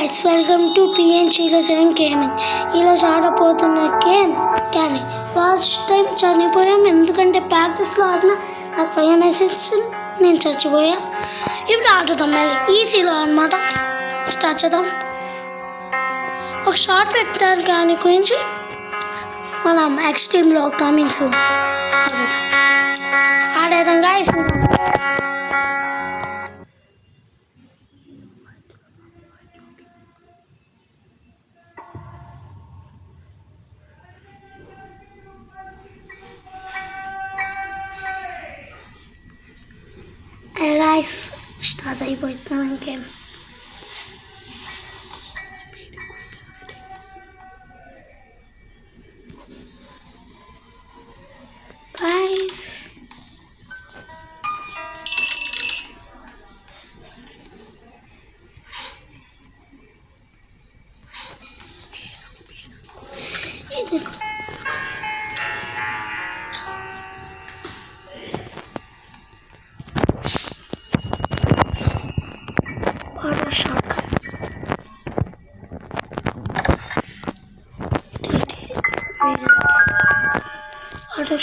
guys, welcome to PN07 Gaming. ఈరోజు ఆడపోతున్న game కానీ last time చనిపోయాం ఎందుకంటే ప్రాక్టీస్లో ఆడిన నాకు భయం వేసేసి నేను చచ్చిపోయా. ఇప్పుడు ఆడుతాం మళ్ళీ ఈజీలో అనమాట. స్టార్ట్ చేద్దాం. ఒక షార్ట్ పెట్టారు కానీ గురించి మనం ఎక్స్ట్రీమ్లో కమింగ్ సూన్ ఆడేద్దాం గాయస్. Guys, start అయిపోతున్నాం గేమ్. Guys, ఇది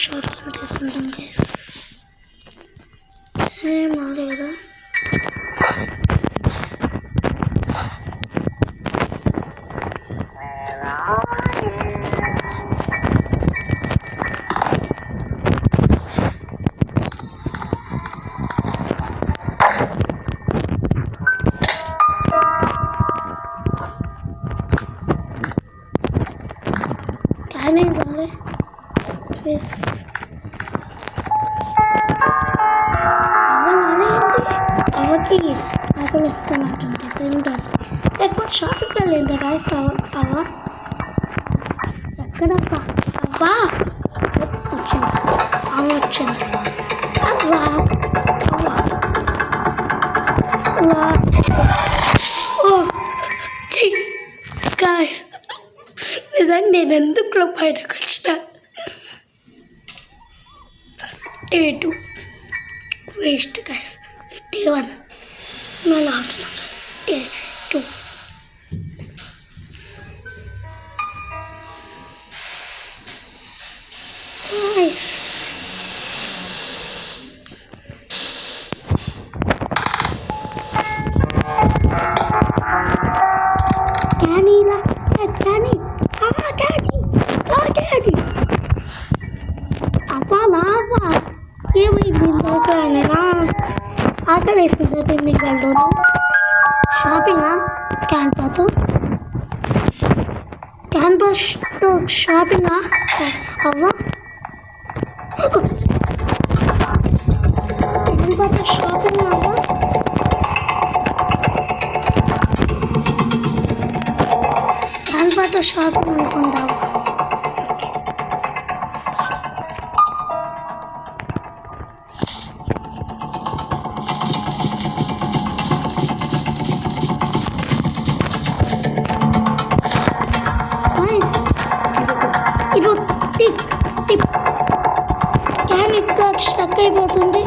షార్ట్ కట్ తీసుకుంటాం గైస్. ఏం రాదు కదా. కానీ రాలే అవకి ఆకలి ఇస్తున్నట్టుంటే తింటాను. లేకపోతే షాపింగ్కి వెళ్ళింది గాయస్. అవ్వ ఎక్కడబ్బా అవ్వా వచ్చింది. అవ్వ వచ్చింది. అవ్వా అవ్వా ఓ గాయస్ నిజంగా నేను ఎందుకు బయటకు వచ్చిన టూ వేస్ట్ గాయస్. 51 మళ్ళీ ఆడుతున్నాం. 2 నైస్. డాడీలా డాడీ డాడీ అబ్బా లావా ఏమైంది ఇందాకనేనా ఆకలి వేసిందా తిండికి వెళ్ళను. షాపింగా క్యాన్పాతో షాపింగా అవ్వ క్యాన్పాతో షాపింగ్ అవ్వ క్యాన్పాతో షాపింగ్ అనుకుంటావా. ఇది టిప్ టిప్ క్యాన్ ఇట్లా స్టక్ అయిపోతుంది.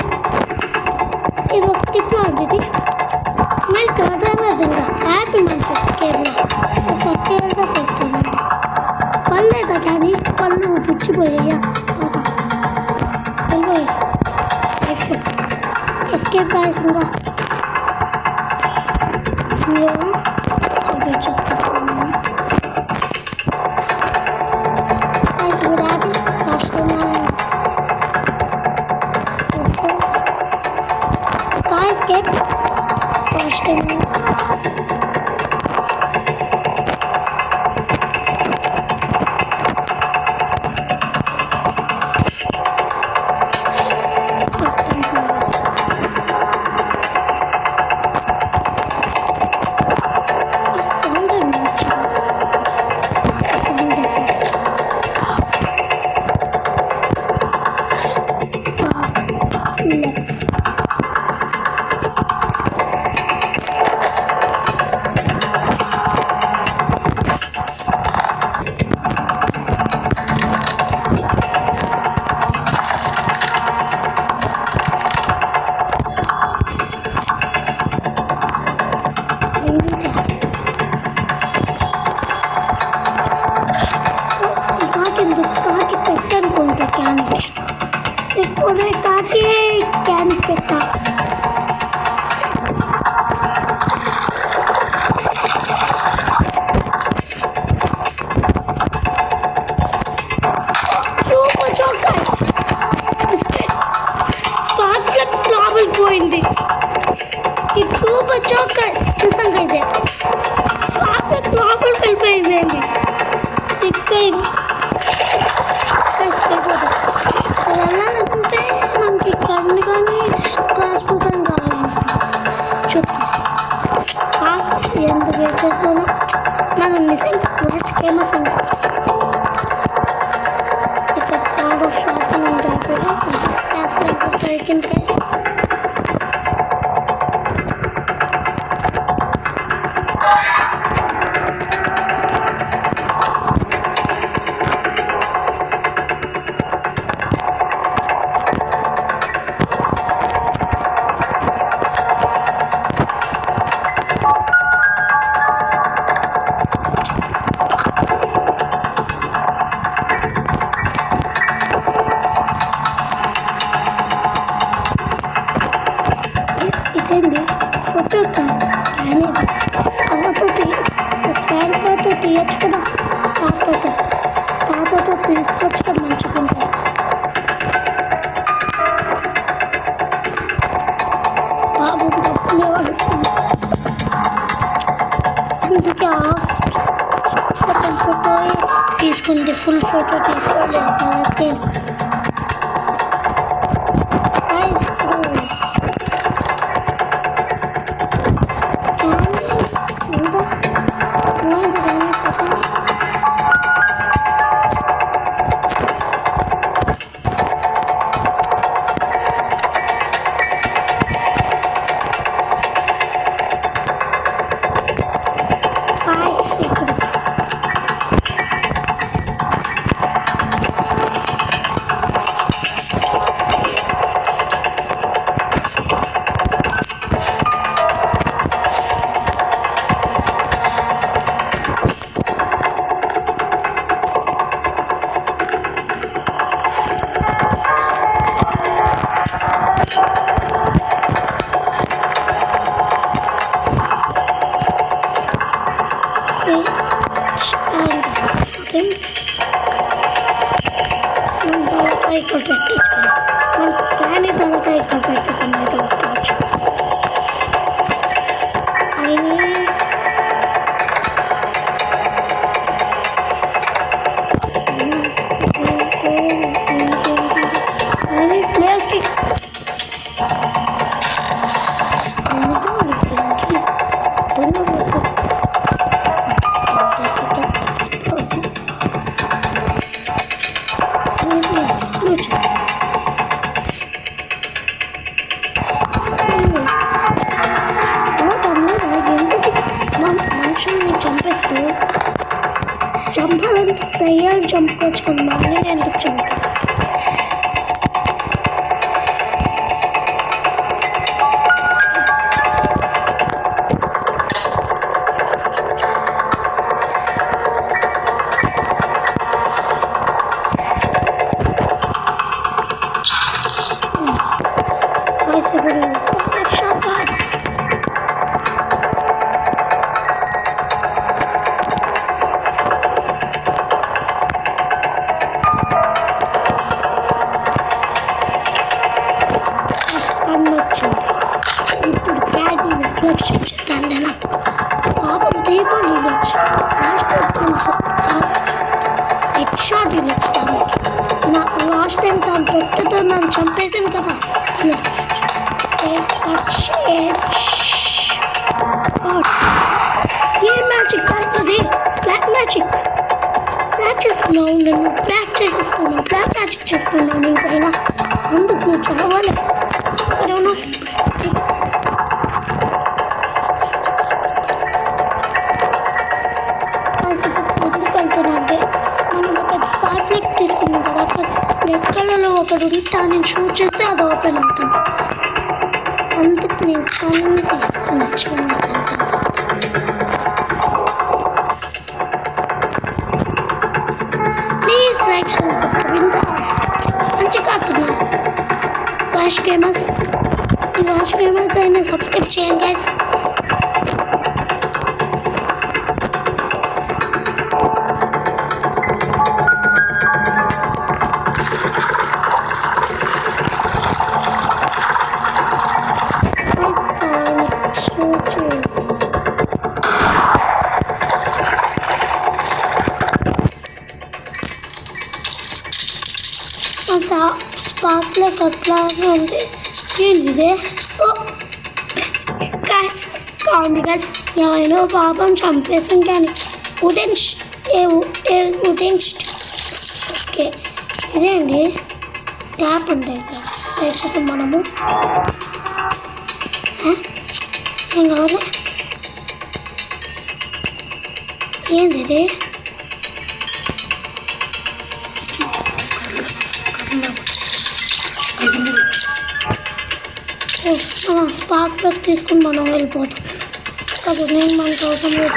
ఇది ఒక టిప్ లాంటిది. మళ్ళీ కదలదు ఇంకా హ్యాపీ మంచి కేర్లో తక్కువగా పెడుతుంది. పర్లేదా కానీ పళ్ళు పుచ్చిపోయాయా వెళ్ళిపోయి ఎస్కేప్ కాల్సిందా అప్డేట్ చేస్తాను. Escape first time. కాకి క్యాన్ పెట్టా. Super chocolate biscuit. Spark plug లోపలికి పోయింది. ఇది సూపర్ చాక్లెట్ నిజంగా ఇదే. స్పార్క్ ప్లగ్ లోపలికి వెళ్ళిపోయిందండి. ఇక్కడ వెళ్ళాలంటే మనకి కన్ను కానీ క్లాస్ బుక్ అని కావాలనుకుంటున్నాం. చూద్దాం ఎంత వెయిట్ చేస్తానో. మనం మిస్సింగ్ లాస్ట్ ఫేమస్ అండి. ఇక్కడ పాడు షాప్ ఉంటాయి కూడా క్లాస్ కింద. ఇదేంటి ఫోటో క్యాన్ ఇది అవ్వతో క్యాన్తో తీయచ్చు కదా. తాతతో తీసుకొచ్చి కదా మంచిగా ఉంటాయి. బాబు డబ్బులు అందుకే హాఫ్ సెకండ్ ఫోటో తీసుకుంది, ఫుల్ ఫోటో తీసుకోలేదు కాబట్టి. ఇక్కడ పెట్టచ్చు. మన క్యాన్ తలకాయ ఇక్కడ పెట్టుతుంది. అయితే పెట్టవచ్చు. ప్లాస్టిక్ మనుషుల్ని చంపేస్తూ చంపాలంటే దయ్యాలు చంపుకోవచ్చు కదా. మళ్ళీ ఎందుకు చంపుతాను? ఇప్పుడు క్యాడ్ని రిఫ్లెక్షన్ చేస్తాను. నేను పాపం దీపావళి వచ్చి హెడ్ షాట్ ఇవ్వచ్చు దానికి. లాస్ట్ టైం తను పెట్టతో నన్ను చంపేసాను కదా. ఏ మ్యాజిక్ కాదు, బ్లాక్ మ్యాజిక్. బ్లాక్ చేస్తున్నావు, నేను బ్లాక్ చేసేస్తున్నావు, బ్లాక్ మ్యాజిక్ చేస్తున్నావు నేను పైన. అందుకు నువ్వు చదవాలి. అక్కడేమో ఎందుకు వెళ్తానంటే మనం ఒక స్పార్క్ ప్లగ్ తీసుకున్నాం కదా, అక్కడ రెడ్ కలర్లో ఒకటి ఉంటే నేను షూట్ చేస్తే అది ఓపెన్ అవుతుంది. అందుకు నేను కన్ను తీసుకుని వచ్చి ప్లీజ్ లైక్ సబ్స్క్రైబ్. మంచిగా కాకుండా స్పార్క్లెక్ అట్లాగే ఉంది. ఏంటిదే? ఓ గాయ్స్ కాండి గాయ్స్, ఎవరైనా పాపం చంపేసాం కానీ వుడెన్ వుడెన్ ఓకే ఇదేంటి ట్యాప్ అంటే తెచ్చుతాం మనము. ఏం కావాలి? ఏంది ఇది? మనం స్పార్క్ ప్లగ్ తీసుకుని మనం వెళ్ళిపోతాం కదా. నేను మనకు అవసరం లేదు.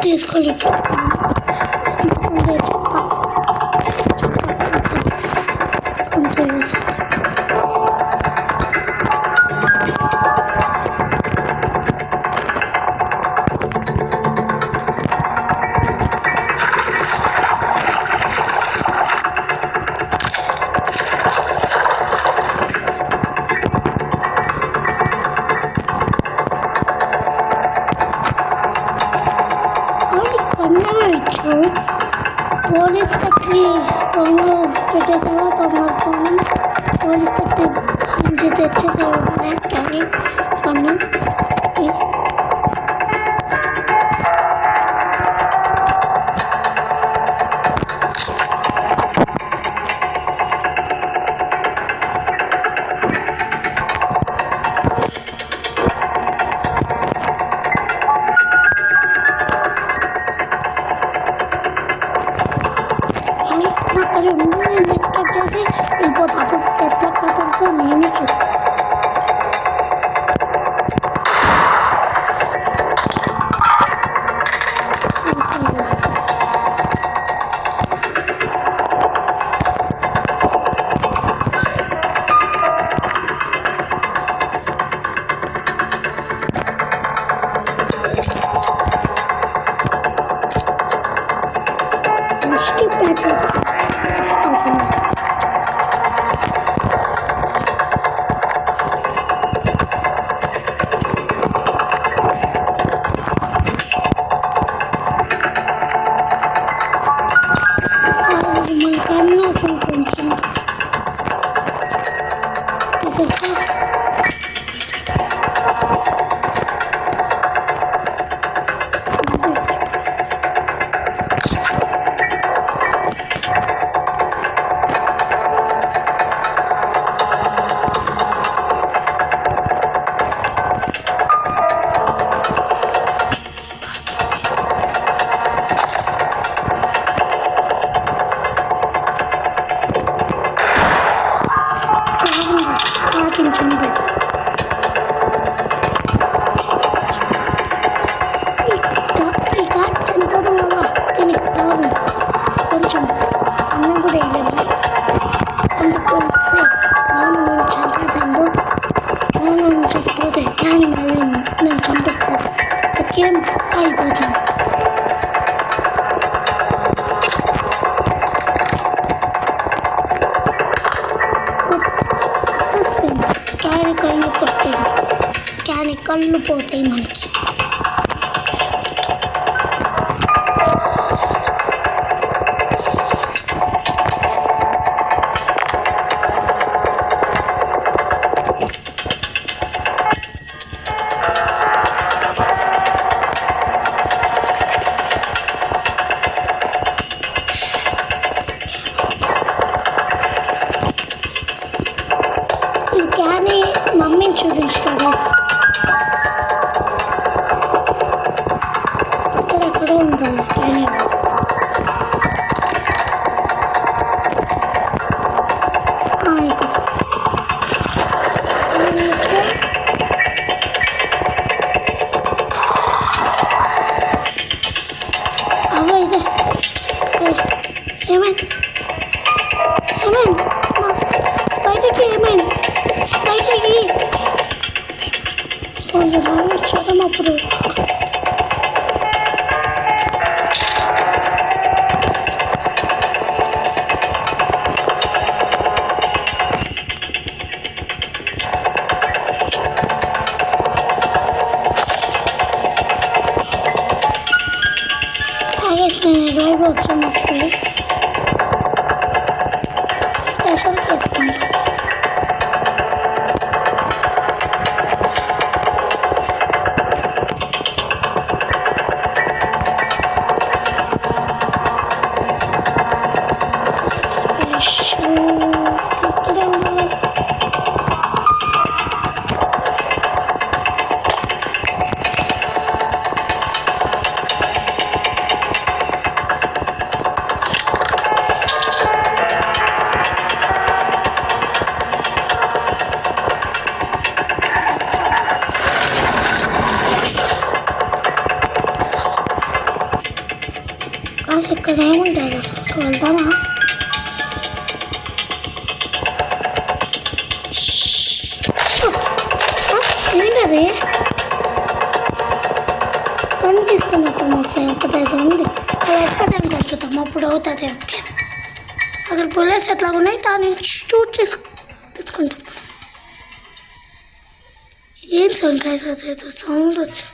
తీసుకోలేదు అంతే. పోలీస్ కట్టి దొంగ పెట్టేసావా? దొంగ పోలీస్ కట్టి నుంచి తెచ్చేసావా? కానీ కన్నా నేను ఎస్కేప్ చేసి వెళ్ళిపోతా. అప్పుడు పెద్ద కథలతో నేనే చూస్తాను. కానీ మళ్ళీ నేను చంపిస్తాను. ఓకేం అయిపోతాను. కానీ కళ్ళు పోతాయి. కానీ కళ్ళు పోతాయి మనకి. మమ్మీని చూపించుతా. చూద్దాం అప్పుడు. నేను రోడ్ బాక్స్ మర్చిపోయి స్పెషల్ పెట్టుకుంటా. ఇక్కడే ఉండాలి. ఇక్కడ ఏముంటుంది అసలు? వెళ్దామా? ఏంటది కనిపిస్తున్నట్టు ఒకసారి ఒకటైతే ఉంది. అది ఎక్కడానికి వచ్చుతాం అప్పుడు అవుతుంది. ఓకే, అక్కడ బుల్లెట్స్ ఎట్లా ఉన్నాయి దాన్ని షూట్ తీసుకుంటాం. ఏం సౌండ్ కాదు, అదేదో సౌండ్ వచ్చి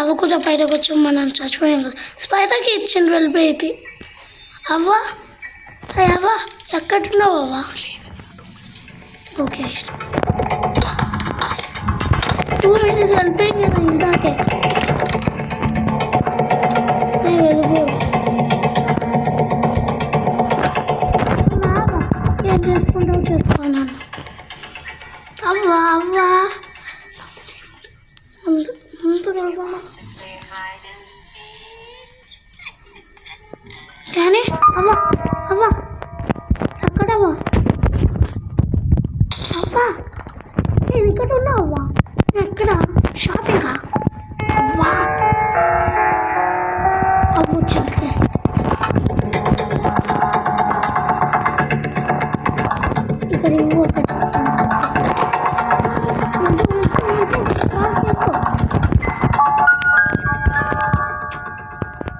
అవ్వ కూడా బయటకు వచ్చి మనం చచ్చిపోయాం కదా. స్పైడర్కి ఇచ్చింది వెళ్ళిపోయి. అవ్వ అవ్వ ఎక్కడున్నావు అవ్వ? ఓకే 2 minutes వెళ్ళిపోయింది కదా ఇందాకే. వెళ్ళిపో ఏం చేసుకుంటావు చేసుకున్నాను. అవ్వ అవ్వ ముందు వెళ్దామా? కానీ అవ్వ అవ్వ ఎక్కడవ్వా? అవ్వ నేను ఇక్కడ ఉన్నా. అవ్వ ఎక్కడ? షాపింగా? అవ్వా అవ్వ వచ్చింది. ఇక్కడ ఇవ్వు ఒకటి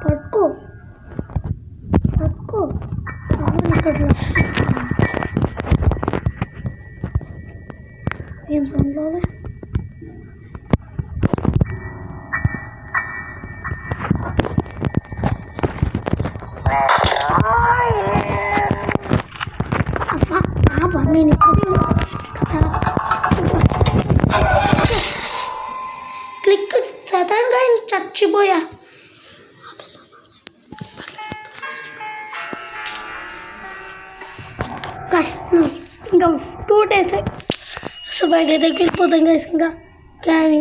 పట్టుకో పట్టుకో. అవును ఇక్కడ ఏం సండాలి? అబ్బా నేను ఇక్కడే క్లిక్ సడన్గా చచ్చిపోయా. ఇంకా 2 days సో బయట దగ్గరికి వెళ్ళిపోతాం గైస్. ఇంకా కానీ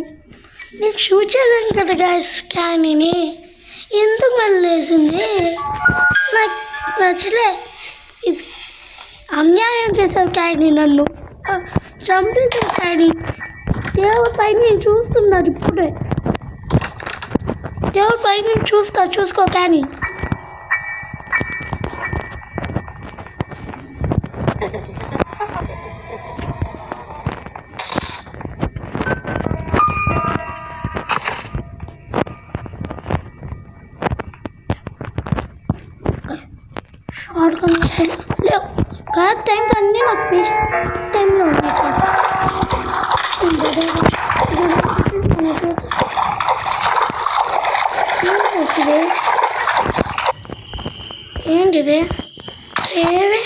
నేను షూట్ చేశాను కదా గైస్. క్యానీని ఎందుకు వెళ్ళేసింది నాకు నచ్చలే. ఇది అన్యాయం చేశావు క్యానీ, నన్ను చంపేశావు క్యానీ. దేవుడి పైన నేను చూస్తున్నాను ఇప్పుడే. దేవుడి పైన నేను చూసుకో క్యానీ. షార్ట్ లేవు కాదు. టైం అన్నీ నాకు వేస్ట్ టైంలో ఉన్నాయి కదా. ఏంటిది? ఏవి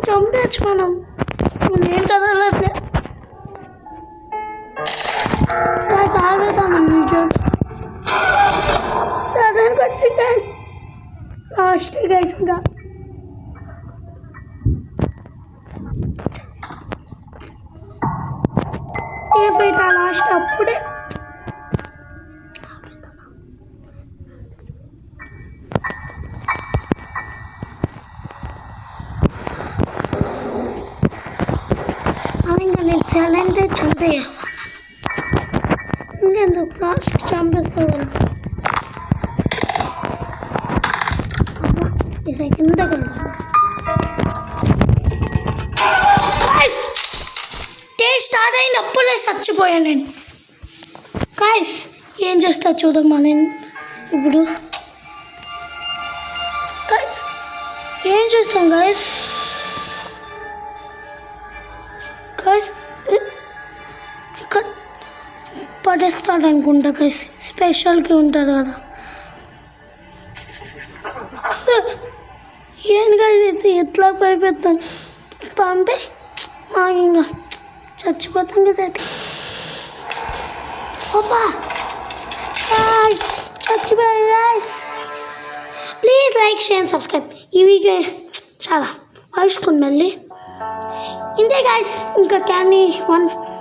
చంపేచ్చు మనం. నేను కదలట్లే ఆగేద్దాం. వచ్చి గైస్ లాస్ట్ గైస్ ఇంకా ఏ ఫైట్ ఆ లాస్ట్ అప్పుడే ఇంకా నేను సైలెంట్ చంపేయ ఇంకెందుకు లాస్ట్ చంపేస్తావు కదా అబ్బా ఈ సెకండ్ దగ్గర డే స్టార్ట్ అయినప్పుడే చచ్చిపోయాను నేను గాయ్స్ ఏం చేస్తా చూడమ్మా నేను ఇప్పుడు గాయ్స్ ఏం చేస్తాం గాయ్స్ గాయ్స్ ఇక్కడ పడేస్తాడు అనుకుంటా గాయ్స్ స్పెషల్కి ఉంటుంది కదా ఏం కాదు ఎట్లా పైపెత్తాను పంపే మాకు ఇంకా చచ్చిపోతాం కదా అది అబ్బా చచ్చిపోయా ప్లీజ్ లైక్ షేర్ సబ్స్క్రైబ్ ఈ వీడియో చాలా వాయిస్కుంది మళ్ళీ ఇంతే గాయస్ ఇంకా క్యానీ 1